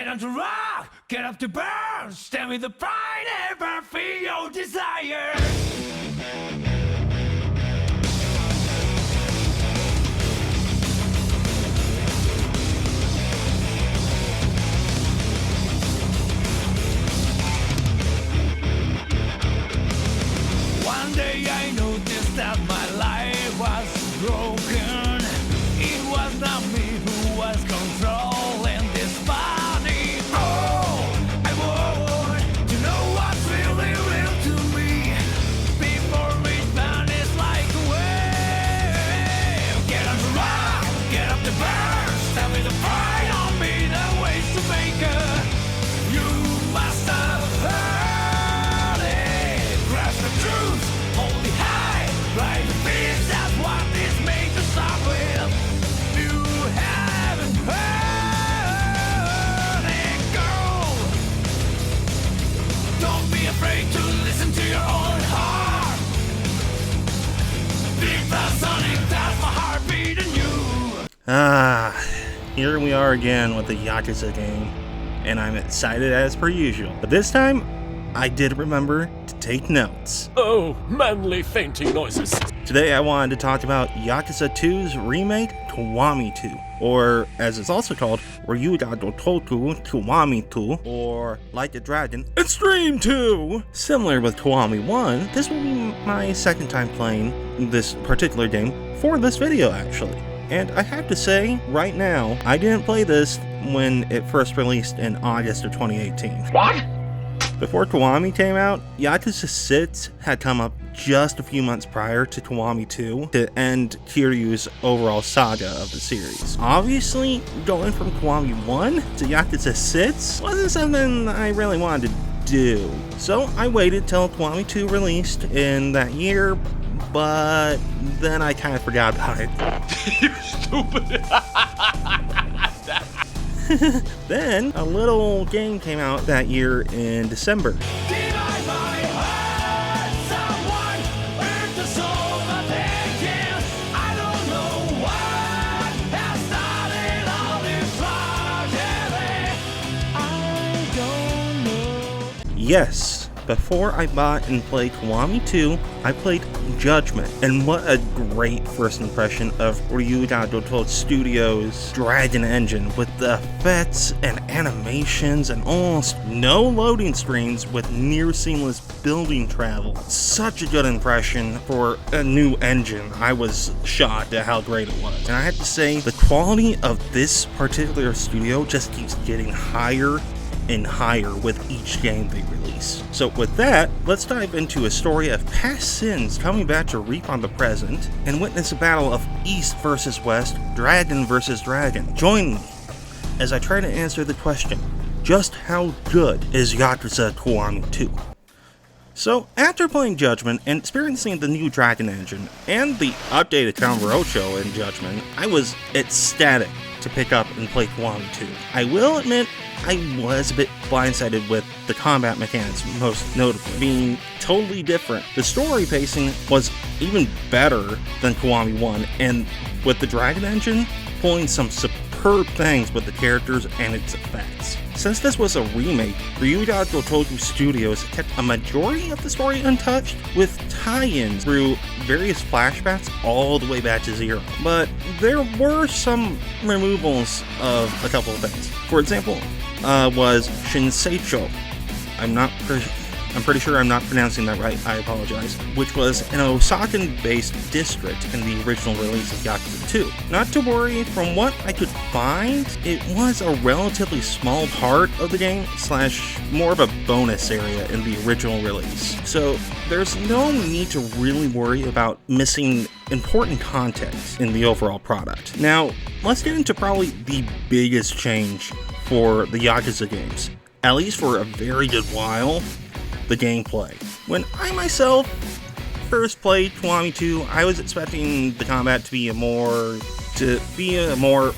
Get on to rock, get up to burn, stand with the pride, ever feel your desire. One day I noticed that my life was broken. It was not me who was controlling this body. Oh, I want to know what's really real to me before it vanishes like a wave. Get on the rock, get up the burn, stand with the pride on me, the ways to make it. You must have heard it. Grasp the truth, hold it high, right the peace, that's what this made to start with. You haven't heard it, girl. Don't be afraid to listen to your own heart. Big fast sonic, that's my heart beating you. Here we are again with the Yakuza game, and I'm excited as per usual. But this time, I did remember to take notes. Oh, manly fainting noises. Today I wanted to talk about Yakuza 2's remake, Kiwami 2, or as it's also called, Ryuji Goda Kiwami 2, or Like the Dragon, Extreme 2! Similar with Kiwami 1, this will be my second time playing this particular game for this video actually. And I have to say, right now, I didn't play this when it first released in August of 2018. What? Before Kiwami came out, Yakuza 6 had come up just a few months prior to Kiwami 2 to end Kiryu's overall saga of the series. Obviously, going from Kiwami 1 to Yakuza 6 wasn't something I really wanted to do. So I waited till Kiwami 2 released in that year, but then I kind of forgot about it. You stupid. Then, a little game came out that year in December. Divide my heart, someone hurt the soul, but they can't. I don't know what has started all this tragedy. I don't know. Yes. Before I bought and played Kiwami 2, I played Judgment, and what a great first impression of Ryuji Goda Studios' Dragon Engine, with the effects and animations and almost no loading screens with near seamless building travel. Such a good impression for a new engine. I was shocked at how great it was. And I have to say, the quality of this particular studio just keeps getting higher and higher with each game they release. So with that, let's dive into a story of past sins coming back to reap on the present and witness a battle of East versus West, Dragon versus Dragon. Join me as I try to answer the question, just how good is Yakuza Kiwami 2? So, after playing Judgment and experiencing the new Dragon Engine and the updated Kamurocho in Judgment, I was ecstatic to pick up and play Kiwami 2. I will admit, I was a bit blindsided with the combat mechanics, most notably being totally different. The story pacing was even better than Kiwami 1, and with the Dragon Engine, pulling some superb things with the characters and its effects. Since this was a remake, Ryuji Goda Studios kept a majority of the story untouched, with tie-ins through various flashbacks all the way back to Zero. But there were some removals of a couple of things. For example, was Shinseicho. I'm pretty sure I'm not pronouncing that right, I apologize, which was an Osakan-based district in the original release of Yakuza 2. Not to worry, from what I could find, it was a relatively small part of the game, / more of a bonus area in the original release. So there's no need to really worry about missing important context in the overall product. Now, let's get into probably the biggest change for the Yakuza games, at least for a very good while, the gameplay. When I myself first played Kiwami 2, I was expecting the combat to be a more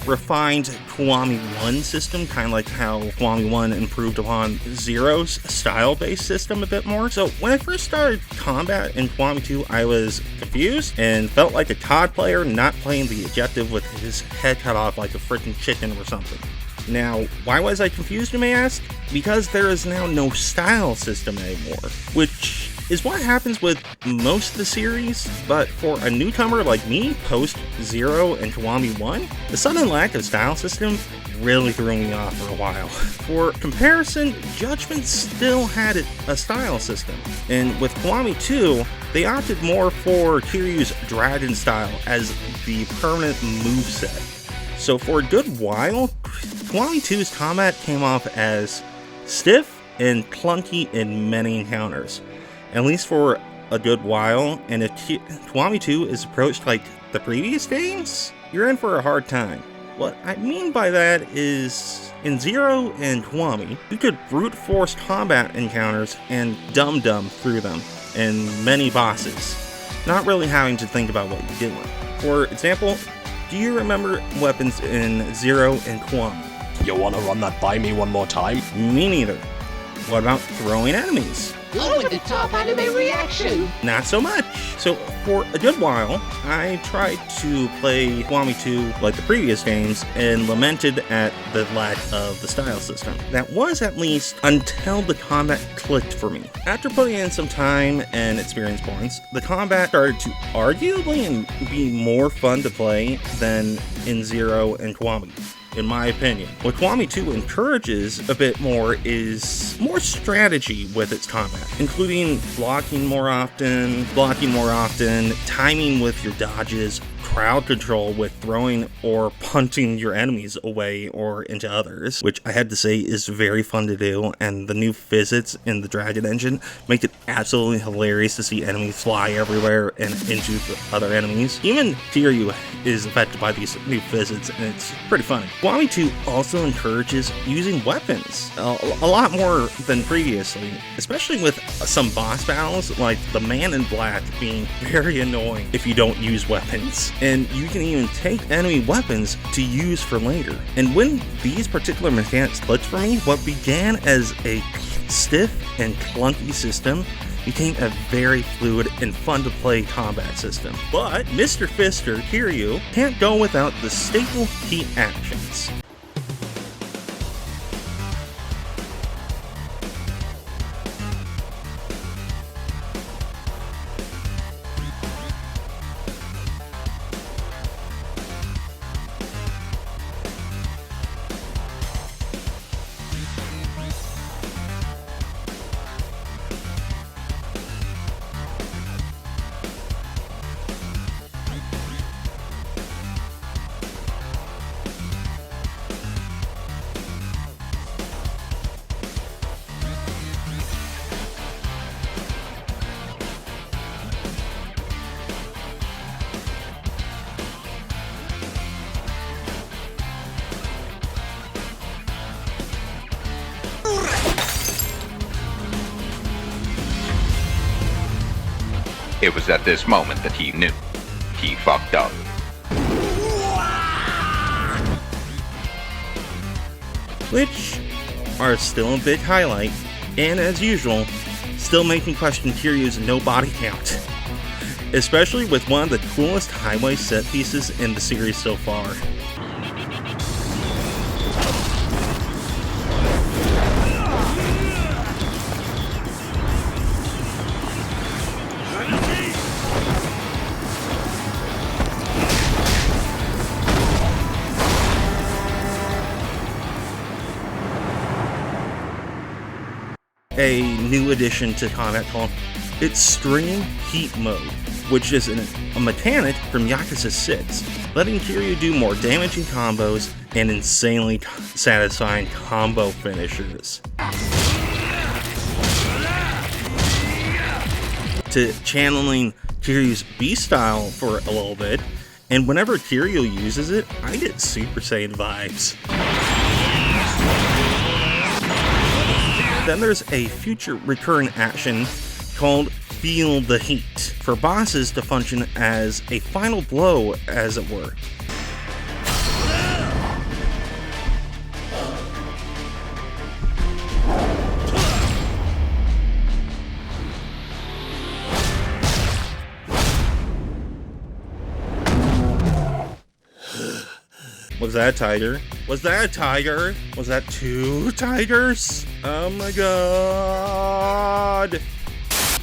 refined Kiwami 1 system, kind of like how Kiwami 1 improved upon Zero's style-based system a bit more. So when I first started combat in Kiwami 2, I was confused and felt like a COD player not playing the objective with his head cut off like a freaking chicken or something. Now, why was I confused, you may ask? Because there is now no style system anymore, which is what happens with most of the series, but for a newcomer like me, post 0 and Kiwami 1, the sudden lack of style system really threw me off for a while. For comparison, Judgment still had a style system, and with Kiwami 2, they opted more for Kiryu's Dragon style as the permanent moveset. So for a good while, Kiwami 2's combat came off as stiff and clunky in many encounters, at least for a good while, and if Kiwami 2 is approached like the previous games, you're in for a hard time. What I mean by that is, in 0 and Kiwami, you could brute force combat encounters and dum-dum through them, and many bosses, not really having to think about what you're doing. For example, do you remember weapons in 0 and Kiwami? You wanna run that by me one more time? Me neither. What about throwing enemies? Over the top anime reaction! Not so much. So for a good while, I tried to play Kiwami 2 like the previous games and lamented at the lack of the style system. That was at least until the combat clicked for me. After putting in some time and experience points, the combat started to arguably be more fun to play than in 0 and Kiwami, in my opinion. What Kiwami 2 encourages a bit more is more strategy with its combat, including blocking more often, timing with your dodges, crowd control with throwing or punting your enemies away or into others, which I had to say is very fun to do, and the new physics in the Dragon engine make it absolutely hilarious to see enemies fly everywhere and into the other enemies. Even Kiryu is affected by these new physics, and it's pretty funny. Kiwami 2 also encourages using weapons a lot more than previously, especially with some boss battles like the Man in Black being very annoying if you don't use weapons. And you can even take enemy weapons to use for later. And when these particular mechanics clicked for me, what began as a stiff and clunky system became a very fluid and fun to play combat system. But Mr. Fister, Kiryu, can't go without the staple heat actions. It was at this moment that he knew. He fucked up. Which are still a big highlight, and as usual, still make me question Kiryu's no body count. Especially with one of the coolest highway set pieces in the series so far. A new addition to combat called Extreme Heat Mode, which is a mechanic from Yakuza 6, letting Kiryu do more damaging combos and insanely satisfying combo finishers. To channeling Kiryu's beast style for a little bit, and whenever Kiryu uses it, I get Super Saiyan vibes. Then there's a future recurring action called Feel the Heat, for bosses to function as a final blow, as it were. Was that a tiger? Was that a tiger? Was that 2 tigers? Oh my god.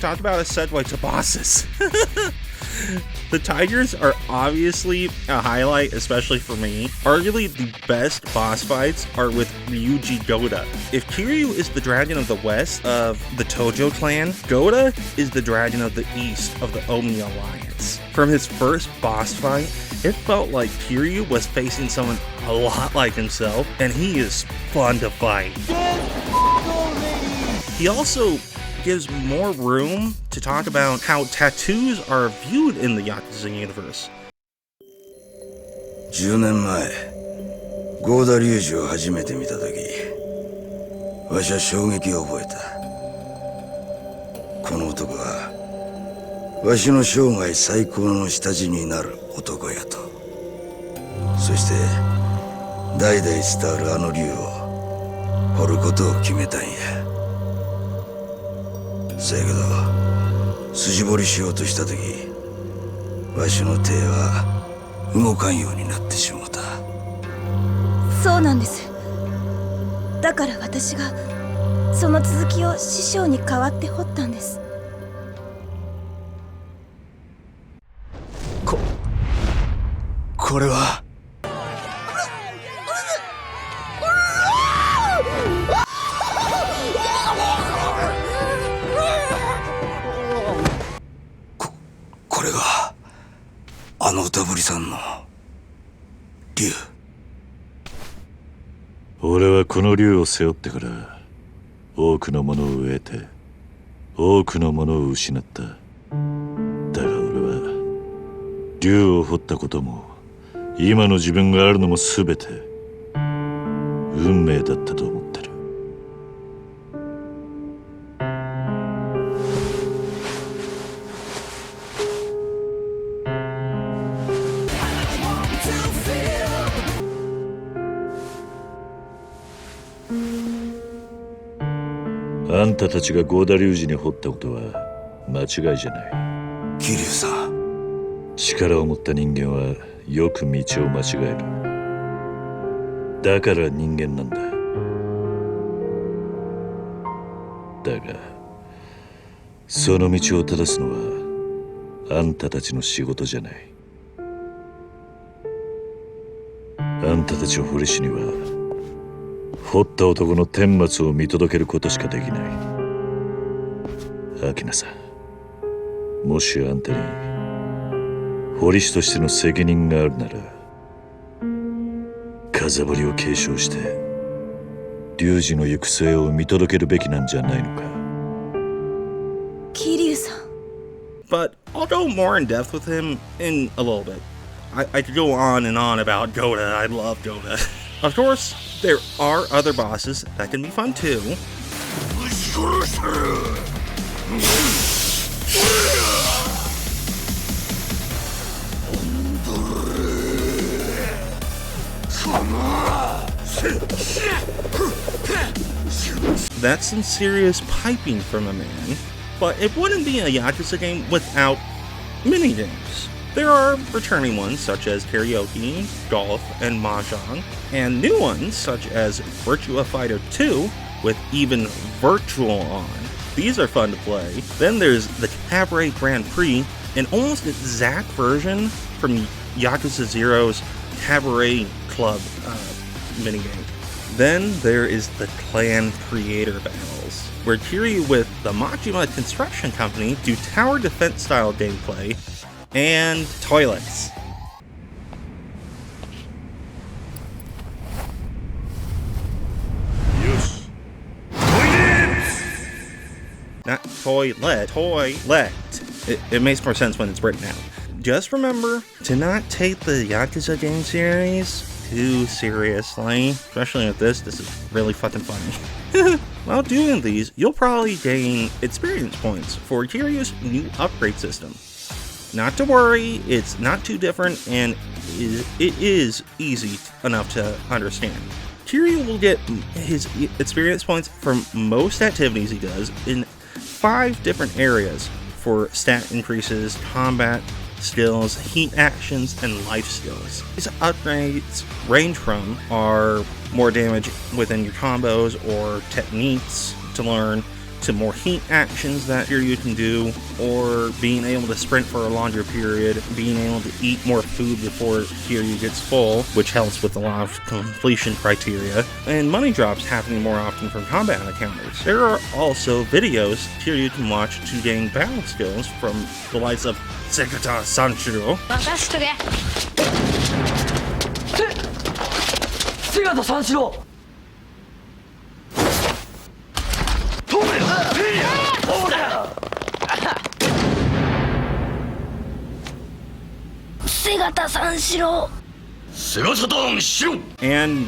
Talk about a segue to bosses. The tigers are obviously a highlight, especially for me. Arguably the best boss fights are with Ryuji Goda. If Kiryu is the dragon of the west of the Tojo clan, Goda is the dragon of the east of the Omi alliance. From his first boss fight, it felt like Kiryu was facing someone a lot like himself, and he is fun to fight. He also gives more room to talk about how tattoos are viewed in the Yakuza universe. 10年前、ゴーダ龍二を初めて見たとき、わしは衝撃を覚えた。この男は、わしの生涯最高の下地になる男やと。そして、代々伝わるあの龍を掘ることを決めたんや。そやけど、筋彫りしようとしたとき、わしの手は動かんようになってしもた。そうなんです。だから私がその続きを師匠に代わって彫ったんです。これは。これがあの歌ぶりさんの竜。俺はこの竜を背負ってから多くのものを得て多くのものを失った。だが俺は竜を彫ったことも今の自分があるのも全て運命だったと思ってる。あんたたちがゴーダ龍二に彫ったことは間違いじゃない。桐生さん、力を持った人間はよく道を間違える。だから人間なんだ。だがその道を正すのはあんたたちの仕事じゃない。あんたたちを彫り師には彫った男の顛末を見届けることしかできない。アキナさん、もしあんたに彫り師としての責任があるなら風彫りを継承して龍二の行く末を見届けるべきなんじゃないのか。桐生さん。 But I'll go more in depth with him in a little bit. I could go on and on about Goda. I love Goda. Of course, there are other bosses that can be fun too. That's some serious piping from a man, but it wouldn't be a Yakuza game without minigames. There are returning ones such as karaoke, golf, and mahjong, and new ones such as Virtua Fighter 2 with even virtual on. These are fun to play. Then there's the Cabaret Grand Prix, an almost exact version from Yakuza 0's Cabaret Club minigame. Then there is the Clan Creator Battles, where Kiryu with the Majima Construction Company do tower defense style gameplay, and toilets. Yes. Not toilet, toilet. It makes more sense when it's written out. Just remember to not take the Yakuza game series too seriously, especially with this is really fucking funny. While doing these, you'll probably gain experience points for Kiryu's new upgrade system. Not to worry, it's not too different and it is easy enough to understand. Kiryu will get his experience points from most activities he does in 5 different areas for stat increases, combat, skills, heat actions, and life skills. These upgrades range from are more damage within your combos or techniques to learn, to more heat actions that Kiryu can do, or being able to sprint for a longer period, being able to eat more food before Kiryu gets full, which helps with a lot of completion criteria, and money drops happening more often from combat encounters. There are also videos Kiryu can watch to gain battle skills from the likes of Sekata Sanshiro, 任しとけ。姿三四郎。姿三四郎。 and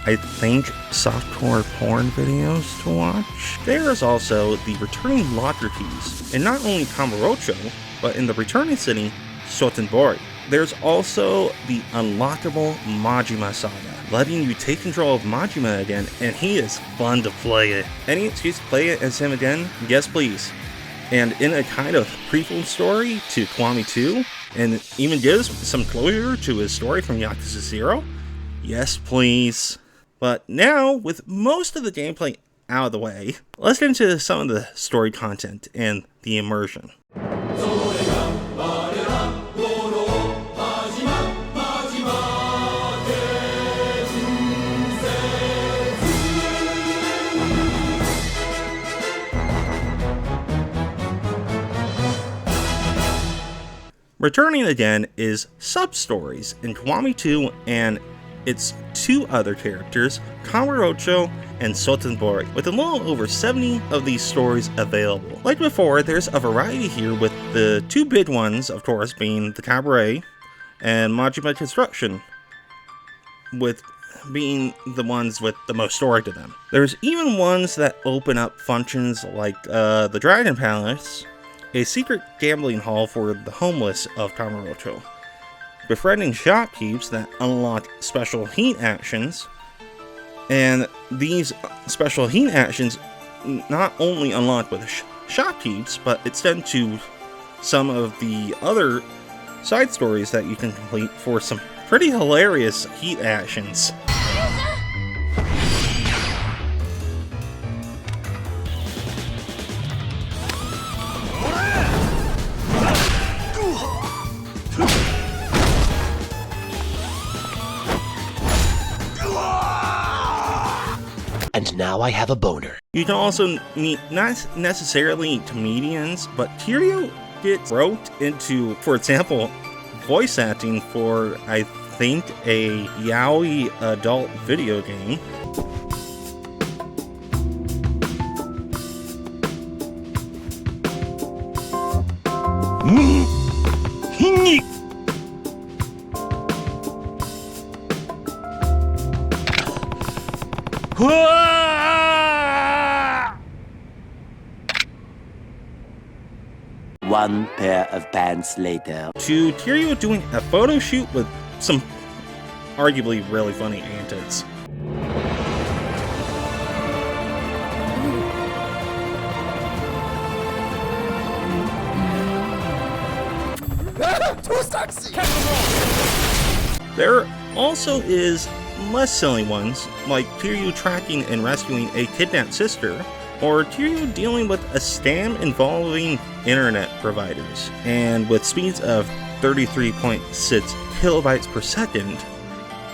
I think softcore porn videos to watch. There's also the returning locker keys, and not only Kamurocho, but in the returning city, Sotenbori. There's also the unlockable Majima Saga, letting you take control of Majima again, and he is fun to play it. Any excuse to play it as him again? Yes please. And in a kind of prequel story to Kiwami 2, and even gives some closure to his story from Yakuza 0? Yes please. But now, with most of the gameplay out of the way, let's get into some of the story content and the immersion. Returning again is sub-stories in Kiwami 2 and its two other characters, Kamurocho and Sotenbori, with a little over 70 of these stories available. Like before, there's a variety here, with the two big ones, of course, being the Cabaret and Majima Construction, with being the ones with the most story to them. There's even ones that open up functions like the Dragon Palace, a secret gambling hall for the homeless of Kamurocho, befriending shopkeepers that unlock special heat actions, and these special heat actions not only unlock with shopkeepers, but extend to some of the other side stories that you can complete for some pretty hilarious heat actions. And now I have a boner. You can also meet not necessarily comedians, but Kiryu gets roped into, for example, voice acting for, I think, a yaoi adult video game. One pair of pants later. To Kiryu doing a photo shoot with some arguably really funny antics. There also is less silly ones, like Kiryu tracking and rescuing a kidnapped sister, or Kiryu dealing with a scam involving internet providers. And with speeds of 33.6 kilobytes per second,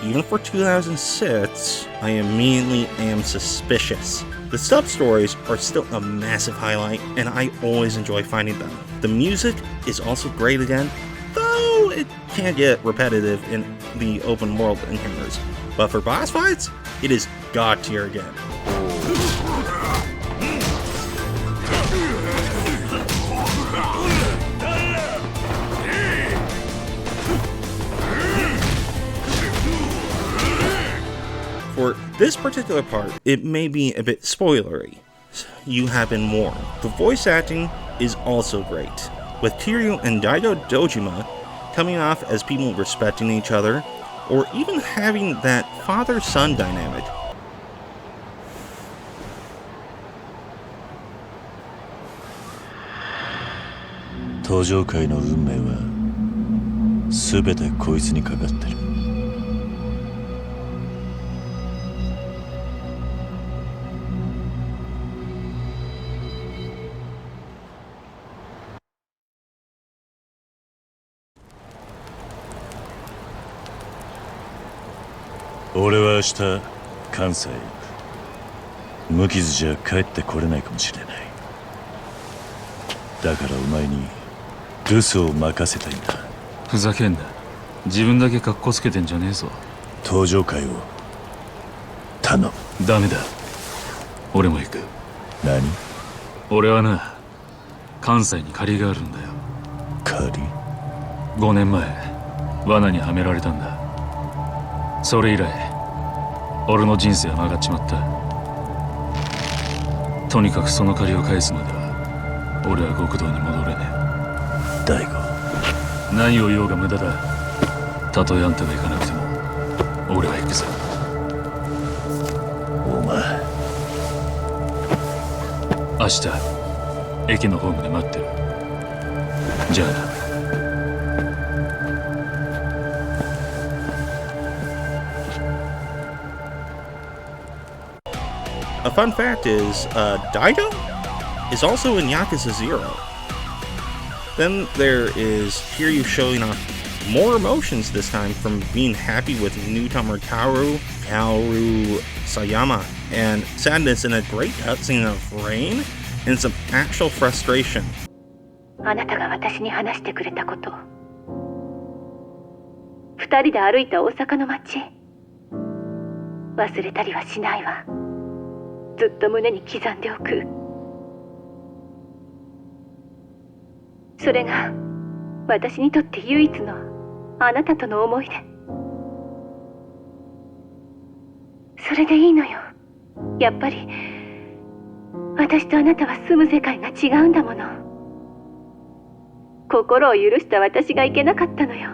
even for 2006, I immediately am suspicious. The sub-stories are still a massive highlight, and I always enjoy finding them. The music is also great again, though it can get repetitive in the open world encounters. But for boss fights, it is god tier again. For this particular part, it may be a bit spoilery. You have been warned. The voice acting is also great, with Kiryu and Daido Dojima coming off as people respecting each other, or even having that father-son dynamic. 登場界の運命は全てこいつにかかってる。俺は明日関西へ行く。無傷じゃ帰ってこれないかもしれない。だからお前に留守を任せたいんだ。ふざけんな。自分だけカッコつけてんじゃねえぞ。登場会を頼む。ダメだ。俺も行く。何？俺はな、関西に借りがあるんだよ。借り？5年前罠にはめられたんだ。それ以来俺の人生は曲がっちまった。とにかくその借りを返すまでは俺は極道に戻れねえ。大悟、何を言おうが無駄だ。たとえあんたが行かなくても俺は行くぜ。お前明日駅のホームで待ってる。じゃあな。A fun fact is, Daido is also in Yakuza 0. Then there is Kiryu showing off more emotions this time, from being happy with newcomer Kaoru Sayama, and sadness in a great cutscene of rain, and some actual frustration. あなたが私に話してくれたこと。二人で歩いた大阪の街。忘れたりはしないわ。ずっと胸に刻んでおく。それが私にとって唯一のあなたとの思い出。それでいいのよ。やっぱり私とあなたは住む世界が違うんだもの。心を許した私がいけなかったのよ。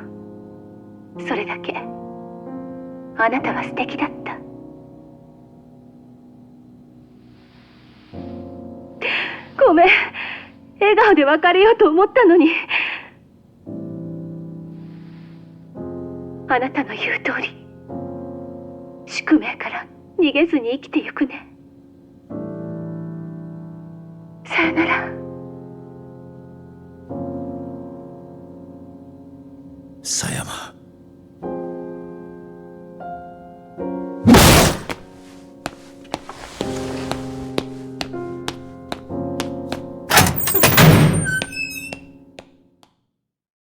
それだけ。あなたは素敵だった。ごめん。笑顔で別れようと思ったのに。あなたの言う通り、宿命から逃げずに生きてゆくね。さよなら。狭山。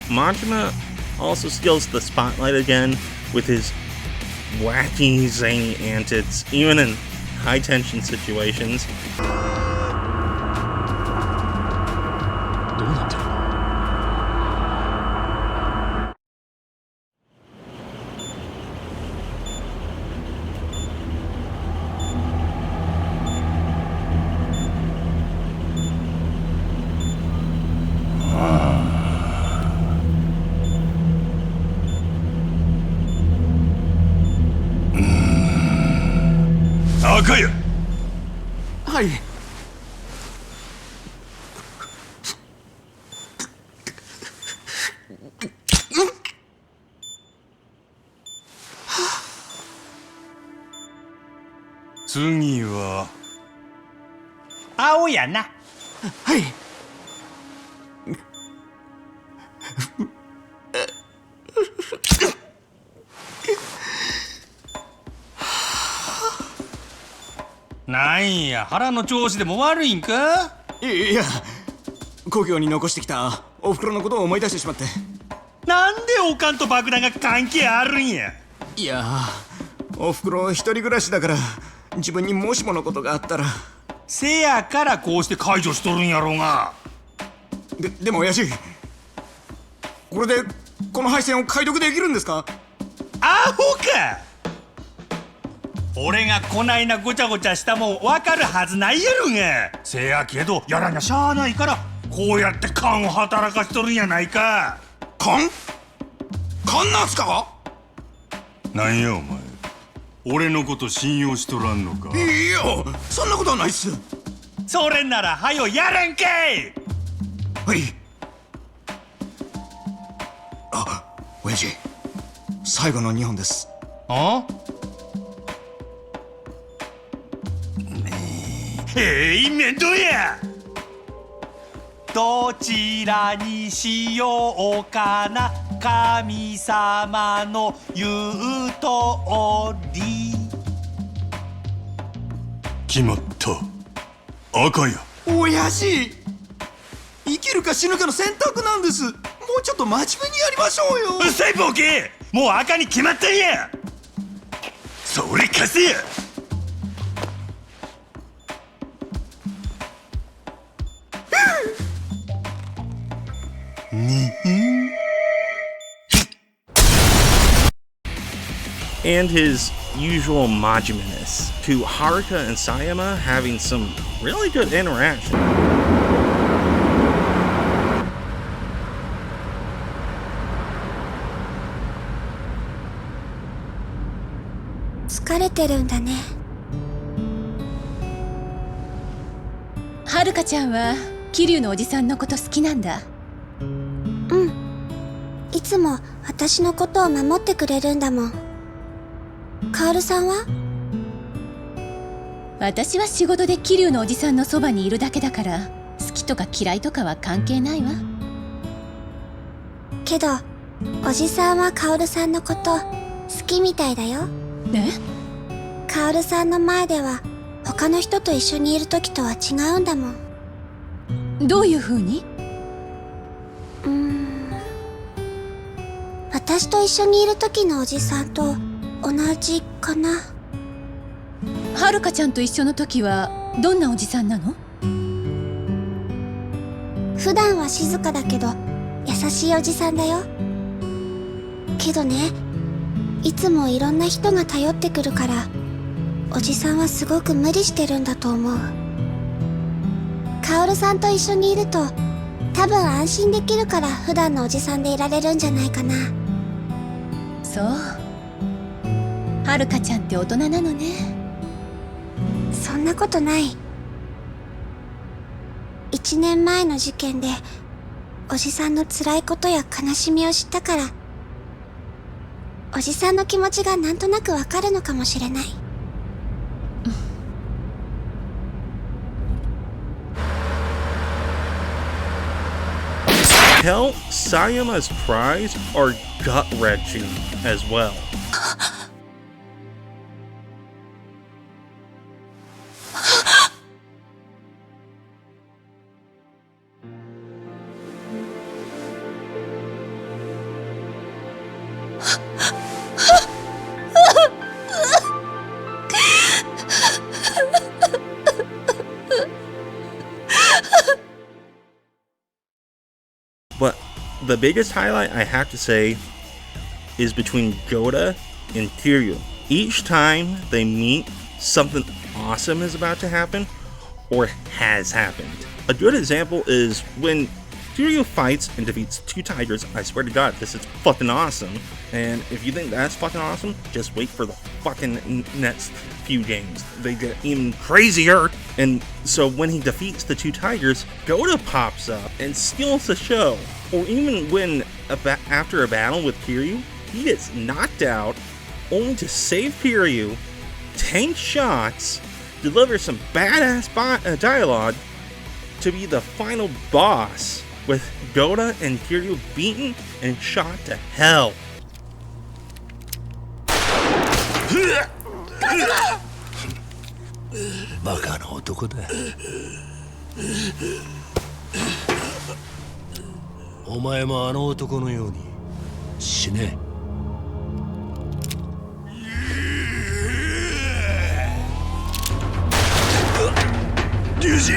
Majima also steals the spotlight again with his wacky, zany antics, even in high-tension situations. どうなってるの？赤や。はい。次は青やな。はい。なんや、腹の調子でも悪いんか？いや、故郷に残してきたお袋のことを思い出してしまって。なんでおかんと爆弾が関係あるんや？いや、お袋一人暮らしだから、自分にもしものことがあったら。せやからこうして解除しとるんやろうが。でも親父、これでこの配線を解読できるんですか？アホか！俺がこないなごちゃごちゃしたもん分かるはずないやろが。せやけどやらにゃしゃあないからこうやって勘を働かしとるんやないか。勘なんすか？なんやお前、俺のこと信用しとらんのか？いや、そんなことはないっす。それならはよやれんけい。はい。あ、親最後の2本です。あ？面倒や。どちらにしようかな、神様の言うとおり。決まった。赤や。親父、生きるか死ぬかの選択なんです。もうちょっと真面目にやりましょうよ。うっさいボケ、もう赤に決まったんや。それ貸せや。And his usual Majima-ness, to Haruka and Sayama having some really good interaction. 疲れてるんだね。はるかちゃんは桐生のおじさんのこと好きなんだ。うん。いつも私のことを守ってくれるんだもん。カオルさんは？私は仕事で桐生のおじさんのそばにいるだけだから、好きとか嫌いとかは関係ないわ。けど、おじさんはカオルさんのこと好きみたいだよ。カオルさんの前では他の人と一緒にいる時とは違うんだもん。どういう風に？私と一緒にいる時のおじさんと同じかな。はるかちゃんと一緒の時はどんなおじさんなの？普段は静かだけど優しいおじさんだよ。けどね、いつもいろんな人が頼ってくるから、おじさんはすごく無理してるんだと思う。カオルさんと一緒にいると多分安心できるから普段のおじさんでいられるんじゃないかな。そう、はるかちゃんって大人なのね。そんなことない。1年前の事件でおじさんの辛いことや悲しみを知ったから、おじさんの気持ちがなんとなくわかるのかもしれない。Hell, Sayama's cries are gut-wrenching as well. But the biggest highlight, I have to say, is between Goda and Kiryu. Each time they meet, something awesome is about to happen, or has happened. A good example is when Kiryu fights and defeats 2 tigers. I swear to God, this is fucking awesome. And if you think that's fucking awesome, just wait for the fucking next few games. They get even crazier. And so when he defeats the 2 tigers, Goda pops up and steals the show. Or even when, after a battle with Kiryu, he gets knocked out, only to save Kiryu, tank shots, deliver some badass dialogue, to be the final boss, with Goda and Kiryu beaten and shot to hell. バカな男だ。お前もあの男のように死ね。リュウジ。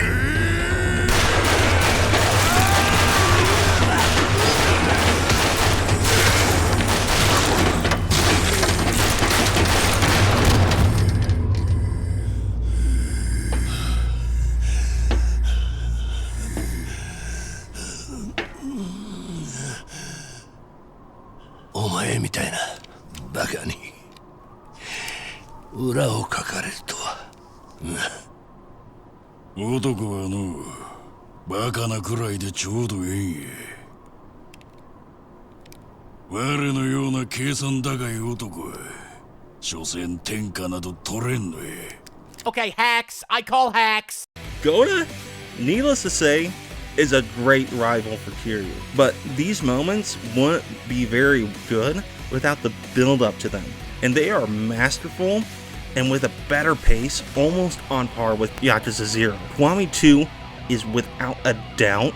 お前みたいなバカに裏をかかれるとは。男はのバカなくらいでちょうどええんや。我のような計算高い男は所詮天下など取れんのえ。 Okay, hacks. I call hacks. Goda, needless to say, is a great rival for Kiryu, but these moments wouldn't be very good without the build up to them, and they are masterful and with a better pace, almost on par with Yakuza 0. Kiwami 2 is without a doubt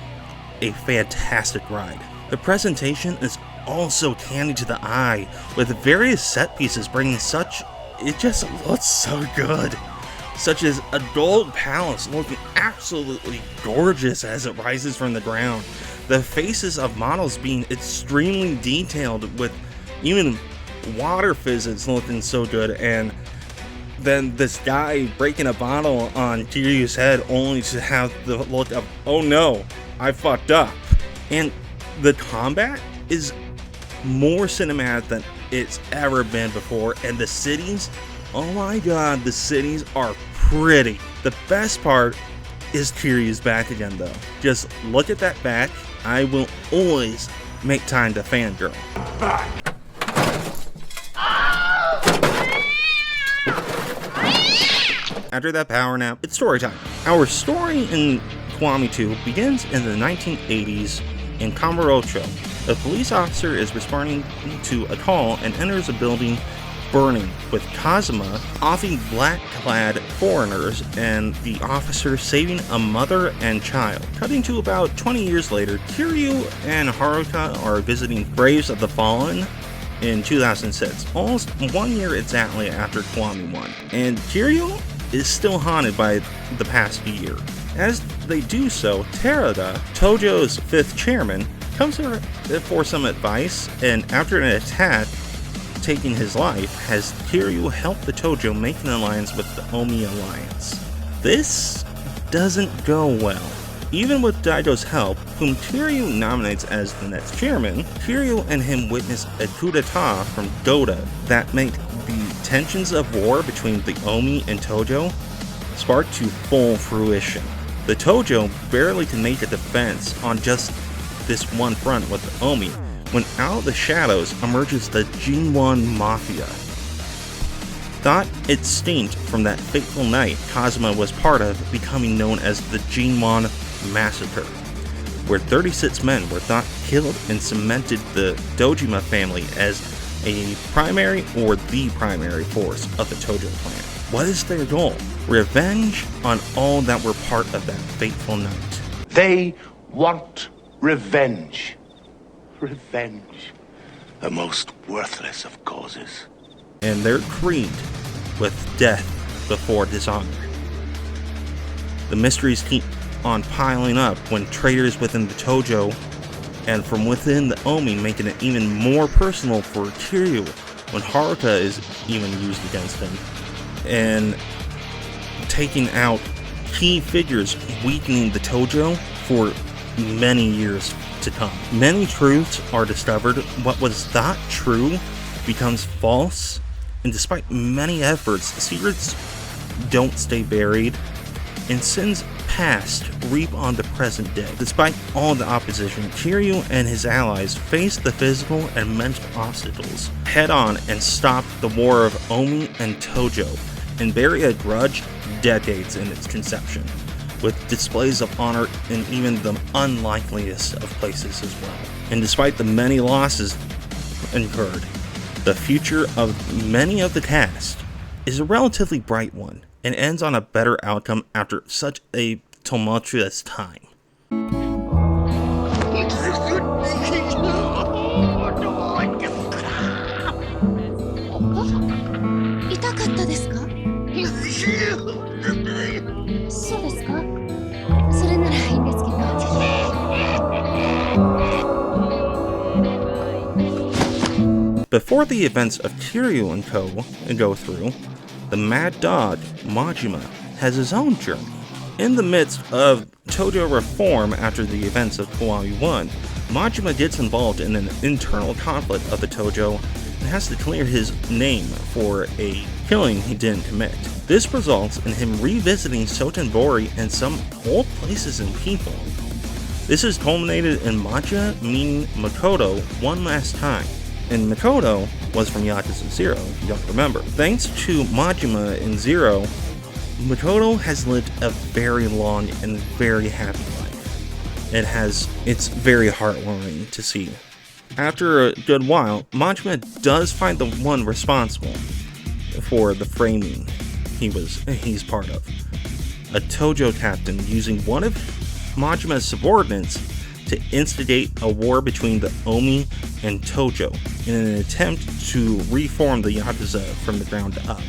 a fantastic ride. The presentation is also candy to the eye, with various set pieces bringing it just looks so good. Such as a gold palace looking absolutely gorgeous as it rises from the ground. The faces of models being extremely detailed, with even water physics looking so good, and then this guy breaking a bottle on Kiryu's head only to have the look of, oh no, I fucked up. And the combat is more cinematic than it's ever been before, and the cities, oh my god, the cities are pretty. The best part is Kiryu's back again though. Just look at that back. I will always make time to fangirl. After that power nap, it's story time. Our story in Kiwami 2 begins in the 1980s in Kamurocho. A police officer is responding to a call and enters a building burning, with Kazuma offing black-clad foreigners and the officer saving a mother and child. Cutting to about 20 years later, Kiryu and Haruka are visiting Graves of the Fallen in 2006, almost 1 year exactly after Kiwami 1, and Kiryu is still haunted by the past year. As they do so, Terada, Tojo's 5th chairman, comes to for some advice, and after an attack taking his life, has Kiryu help the Tojo make an alliance with the Omi Alliance. This doesn't go well. Even with Daido's help, whom Kiryu nominates as the next chairman, Kiryu and him witness a coup d'etat from Goda that make the tensions of war between the Omi and Tojo spark to full fruition. The Tojo barely can make a defense on just this one front with the Omi, when out of the shadows emerges the Jinwan Mafia. Thought extinct from that fateful night Kazuma was part of, becoming known as the Jinwan Massacre, where 36 men were thought killed and cemented the Dojima family as a primary or the primary force of the Tojo clan. What is their goal? Revenge on all that were part of that fateful night. They want revenge. Revenge. The most worthless of causes. And they're creed with death before dishonor. The mysteries keep on piling up when traitors within the Tojo and from within the Omi, making it even more personal for Kiryu when Haruka is even used against him, and taking out key figures, weakening the Tojo for many years to come. Many truths are discovered. What was thought true becomes false, and despite many efforts, secrets don't stay buried, and sins past reap on the present day. Despite all the opposition, Kiryu and his allies face the physical and mental obstacles head on and stop the war of Omi and Tojo, and bury a grudge decades in its conception, with displays of honor in even the unlikeliest of places as well. And despite the many losses incurred, the future of many of the cast is a relatively bright one, and ends on a better outcome after such a tumultuous time. 痛かったですか？そうですか？それならいいんですけど。Before the events of Kiryu and Co. go through, the mad dog, Majima, has his own journey. In the midst of Tojo reform after the events of Kiwami 1, Majima gets involved in an internal conflict of the Tojo and has to clear his name for a killing he didn't commit. This results in him revisiting Sotenbori and some old places and people. This is culminated in Majima meeting Makoto one last time, And Makoto was from Yakuza 0, if you don't remember. Thanks to Majima in 0, Makoto has lived a very long and very happy life. It's very heartwarming to see. After a good while, Majima does find the one responsible for the framing he's part of. A Tojo captain using one of Majima's subordinates to instigate a war between the Omi and Tojo in an attempt to reform the Yakuza from the ground up.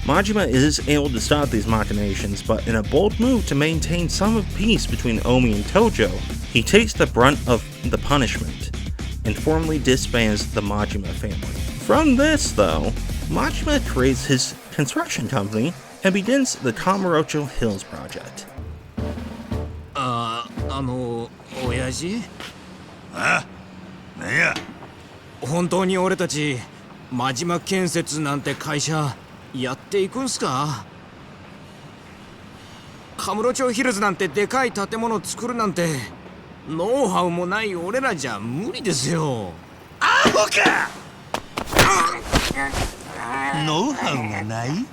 Majima is able to stop these machinations, but in a bold move to maintain some of peace between Omi and Tojo, he takes the brunt of the punishment and formally disbands the Majima family. From this, though, Majima creates his construction company and begins the Kamurocho Hills project. 親父？あ？なんや？本当に俺たち真島建設なんて会社やっていくんすか？カムロ町ヒルズなんてでかい建物作るなんてノウハウもない俺らじゃ無理ですよ。アホか！ノウハウがない？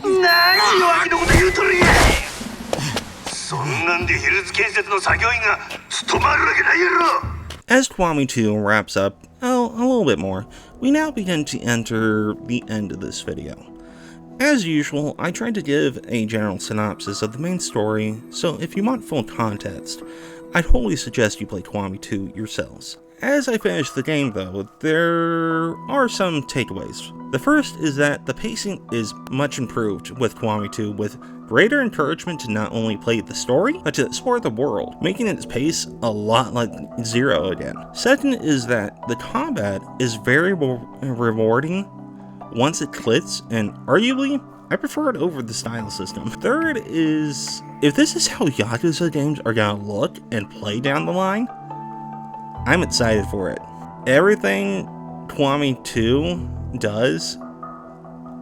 何弱気のこと言うとるんや！そんなんでヒルズ建設の作業員が務まるわけないやろ。 As Kiwami 2 wraps up a little bit more, we now begin to enter the end of this video. As usual, I tried to give a general synopsis of the main story, so if you want full context, I'd wholly suggest you play Kiwami 2 yourselves. As I finish the game though, there are some takeaways. The first is that the pacing is much improved with Kiwami 2, with greater encouragement to not only play the story, but to explore the world, making its pace a lot like 0 again. Second is that the combat is very rewarding once it clicks, and arguably, I prefer it over the style system. Third is, if this is how Yakuza games are gonna look and play down the line, I'm excited for it. Everything Kiwami 2 does,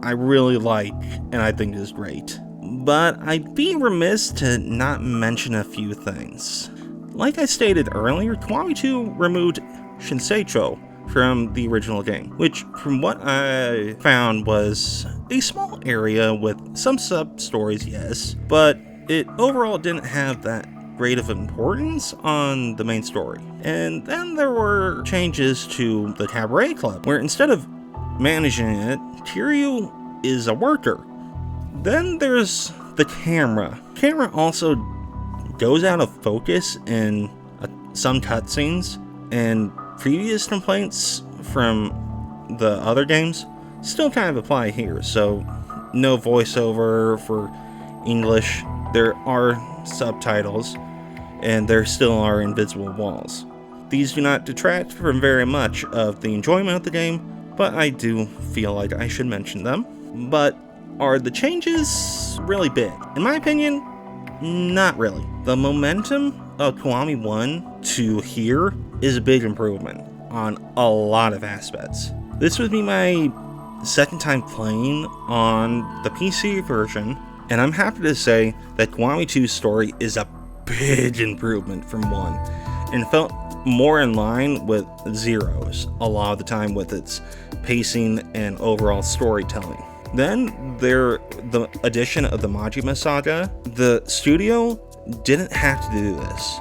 I really like, and I think is great. But I'd be remiss to not mention a few things. Like I stated earlier, Kiwami 2 removed Shinseicho from the original game, which from what I found was a small area with some sub-stories, yes, but it overall didn't have that great of importance on the main story. And then there were changes to the Cabaret Club, where instead of managing it, Kiryu is a worker. Then there's the camera. Camera also goes out of focus in some cutscenes, and previous complaints from the other games still kind of apply here. So no voiceover for English, there are subtitles, and there still are invisible walls. These do not detract from very much of the enjoyment of the game, but I do feel like I should mention them. But are the changes really big? In my opinion, not really. The momentum of Kiwami 1 to here is a big improvement on a lot of aspects. This would be my second time playing on the PC version, and I'm happy to say that Kiwami 2's story is a big improvement from 1, and felt more in line with 0's a lot of the time with its pacing and overall storytelling. Then the addition of the Majima Saga. The studio didn't have to do this,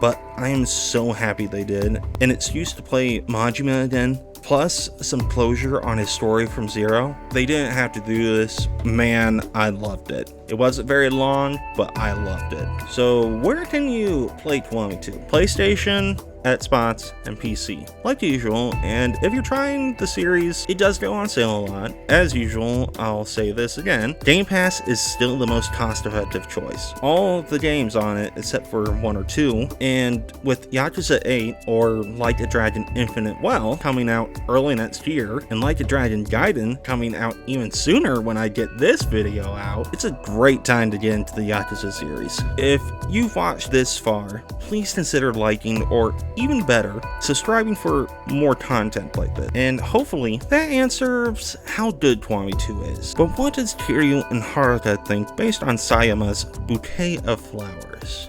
but I am so happy they did, and it's used to play Majima again, plus some closure on his story from 0. They didn't have to do this. Man, I loved it. It wasn't very long, but I loved it. So where can you play Kiwami 2? PlayStation, Xbox, and PC, like usual. And if you're trying the series, it does go on sale a lot. As usual, I'll say this again, Game Pass is still the most cost-effective choice. All of the games on it, except for 1 or 2, and with Yakuza 8 or Like a Dragon Infinite Well coming out early next year, and Like a Dragon Gaiden coming out even sooner when I get this video out, it's a great time to get into the Yakuza series. If you've watched this far, please consider liking, or even better, subscribing for more content like this. And hopefully that answers how good Kiwami 2 is. But what does Kiryu and Haruka think based on Sayama's bouquet of flowers?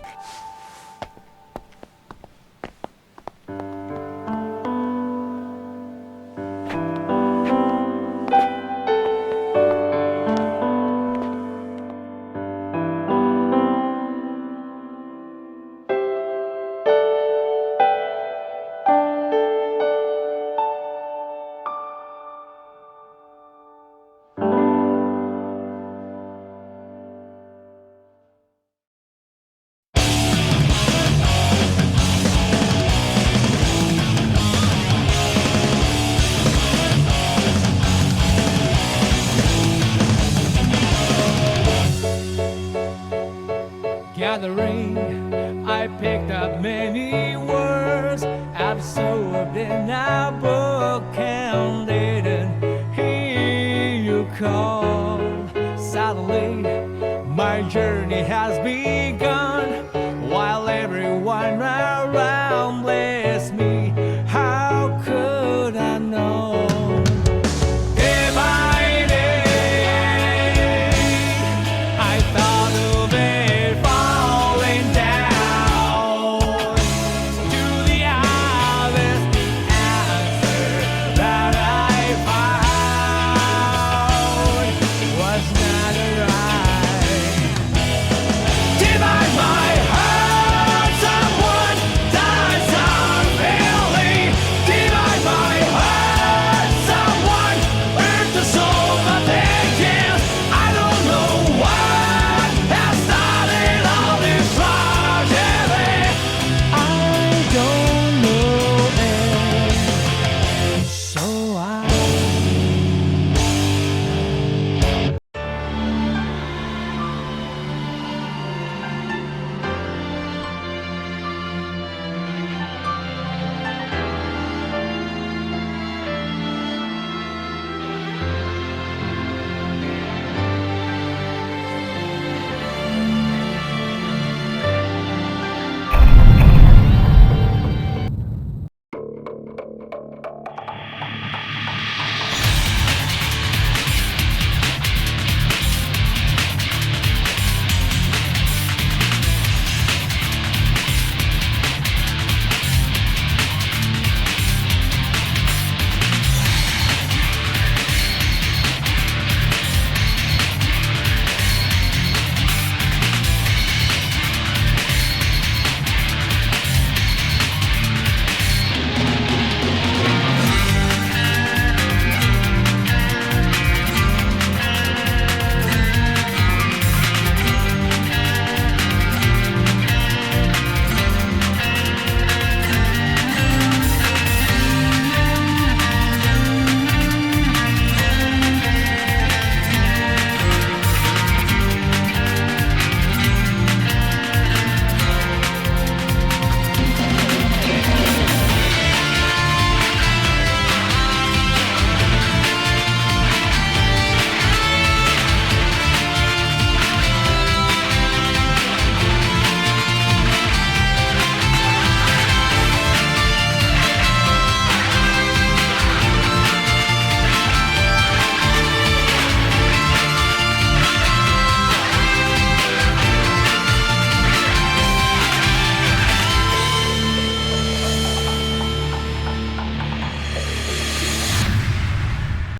gathering, I picked up many words, absorbed in a book, and didn't hear you call. Suddenly, my journey has begun.